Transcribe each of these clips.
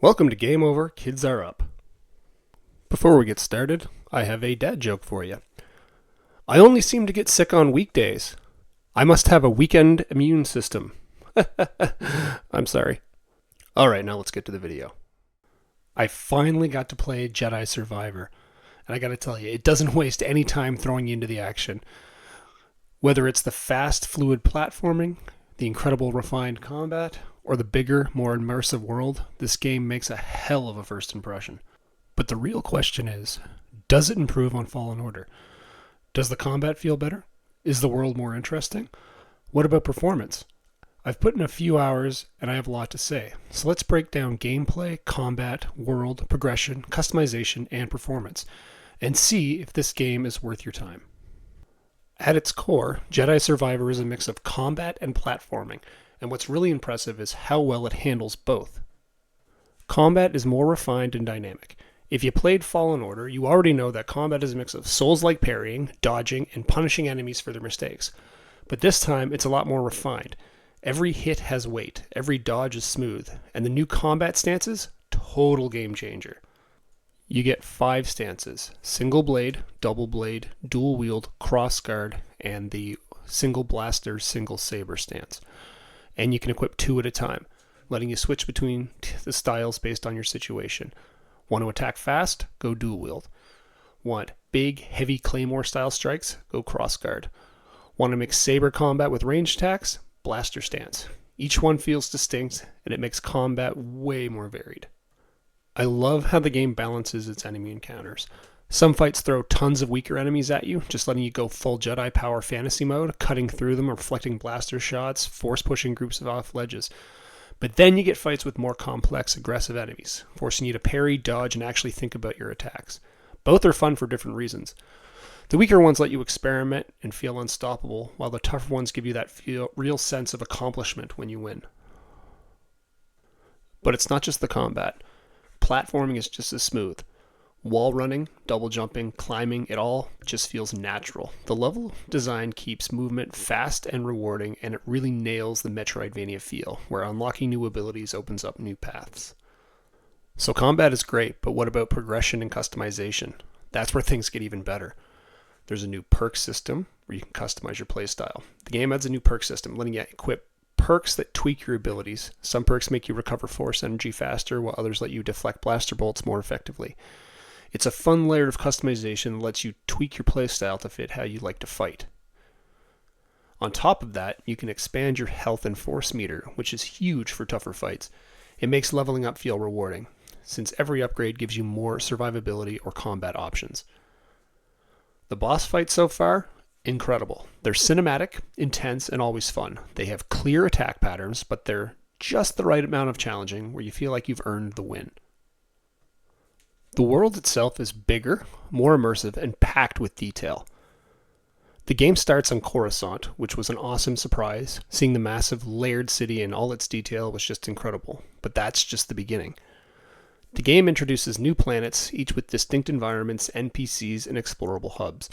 Welcome to Game Over, Kids Are Up. Before we get started, I have a dad joke for you. I only seem to get sick on weekdays. I must have a weekend immune system. I'm sorry. Alright, now let's get to the video. I finally got to play Jedi Survivor, and I gotta tell you, it doesn't waste any time throwing you into the action. Whether it's the fast, fluid platforming, the incredible refined combat, or the bigger, more immersive world, this game makes a hell of a first impression. But the real question is, does it improve on Fallen Order? Does the combat feel better? Is the world more interesting? What about performance? I've put in a few hours and I have a lot to say, so let's break down gameplay, combat, world, progression, customization, and performance, and see if this game is worth your time. At its core, Jedi Survivor is a mix of combat and platforming, and what's really impressive is how well it handles both. Combat is more refined and dynamic. If you played Fallen Order, you already know that combat is a mix of Souls-like parrying, dodging, and punishing enemies for their mistakes. But this time, it's a lot more refined. Every hit has weight, every dodge is smooth, and the new combat stances, total game changer. You get 5 stances: single blade, double blade, dual wield, cross guard, and the single blaster, single saber stance. And you can equip 2 at a time, letting you switch between the styles based on your situation. Want to attack fast? Go dual wield. Want big, heavy claymore style strikes? Go cross guard. Want to mix saber combat with ranged attacks? Blaster stance. Each one feels distinct, and it makes combat way more varied. I love how the game balances its enemy encounters. Some fights throw tons of weaker enemies at you, just letting you go full Jedi power fantasy mode, cutting through them, reflecting blaster shots, force pushing groups off ledges. But then you get fights with more complex, aggressive enemies, forcing you to parry, dodge, and actually think about your attacks. Both are fun for different reasons. The weaker ones let you experiment and feel unstoppable, while the tougher ones give you that real sense of accomplishment when you win. But it's not just the combat. Platforming is just as smooth. Wall running, double jumping, climbing, it all just feels natural. The level design keeps movement fast and rewarding, and it really nails the Metroidvania feel, where unlocking new abilities opens up new paths. So combat is great, but what about progression and customization? That's where things get even better. There's a new perk system where you can customize your playstyle. The game adds a new perk system, letting you equip perks that tweak your abilities. Some perks make you recover force energy faster, while others let you deflect blaster bolts more effectively. It's a fun layer of customization that lets you tweak your playstyle to fit how you like to fight. On top of that, you can expand your health and force meter, which is huge for tougher fights. It makes leveling up feel rewarding, since every upgrade gives you more survivability or combat options. The boss fights so far? Incredible. They're cinematic, intense, and always fun. They have clear attack patterns, but they're just the right amount of challenging where you feel like you've earned the win. The world itself is bigger, more immersive, and packed with detail. The game starts on Coruscant, which was an awesome surprise. Seeing the massive, layered city in all its detail was just incredible, but that's just the beginning. The game introduces new planets, each with distinct environments, NPCs, and explorable hubs.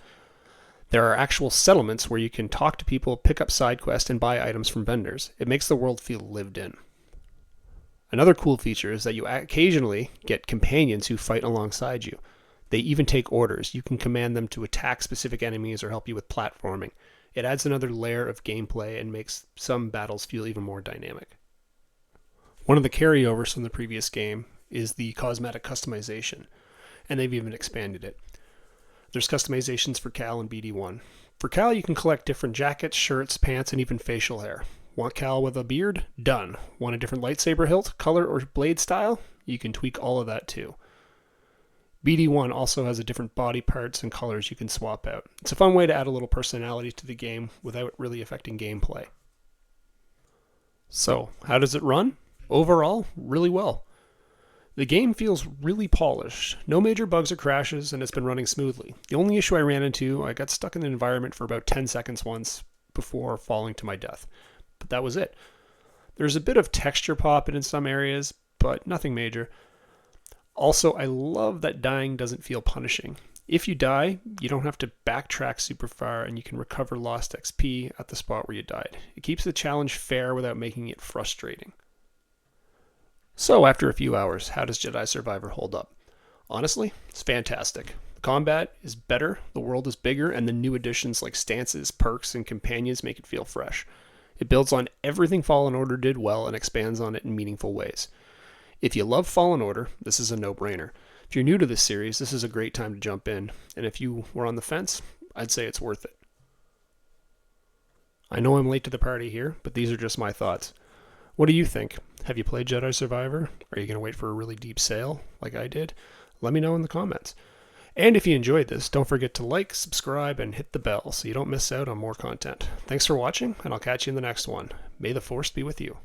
There are actual settlements where you can talk to people, pick up side quests, and buy items from vendors. It makes the world feel lived in. Another cool feature is that you occasionally get companions who fight alongside you. They even take orders. You can command them to attack specific enemies or help you with platforming. It adds another layer of gameplay and makes some battles feel even more dynamic. One of the carryovers from the previous game is the cosmetic customization, and they've even expanded it. There's customizations for Cal and BD1. For Cal, you can collect different jackets, shirts, pants, and even facial hair. Want Cal with a beard? Done. Want a different lightsaber hilt, color, or blade style? You can tweak all of that too. BD1 also has a different body parts and colors you can swap out. It's a fun way to add a little personality to the game without really affecting gameplay. So, how does it run? Overall, really well. The game feels really polished. No major bugs or crashes, and it's been running smoothly. The only issue I ran into, I got stuck in an environment for about 10 seconds once before falling to my death. But that was it. There's a bit of texture pop in some areas, but nothing major. Also, I love that dying doesn't feel punishing. If you die, you don't have to backtrack super far, and you can recover lost XP at the spot where you died. It keeps the challenge fair without making it frustrating. So, after a few hours, how does Jedi Survivor hold up? Honestly, it's fantastic. The combat is better, the world is bigger, and the new additions like stances, perks, and companions make it feel fresh. It builds on everything Fallen Order did well and expands on it in meaningful ways. If you love Fallen Order, this is a no brainer. If you're new to this series, this is a great time to jump in, and if you were on the fence, I'd say it's worth it. I know I'm late to the party here, but these are just my thoughts. What do you think? Have you played Jedi Survivor? Are you going to wait for a really deep sale like I did? Let me know in the comments. And if you enjoyed this, don't forget to like, subscribe, and hit the bell so you don't miss out on more content. Thanks for watching, and I'll catch you in the next one. May the Force be with you.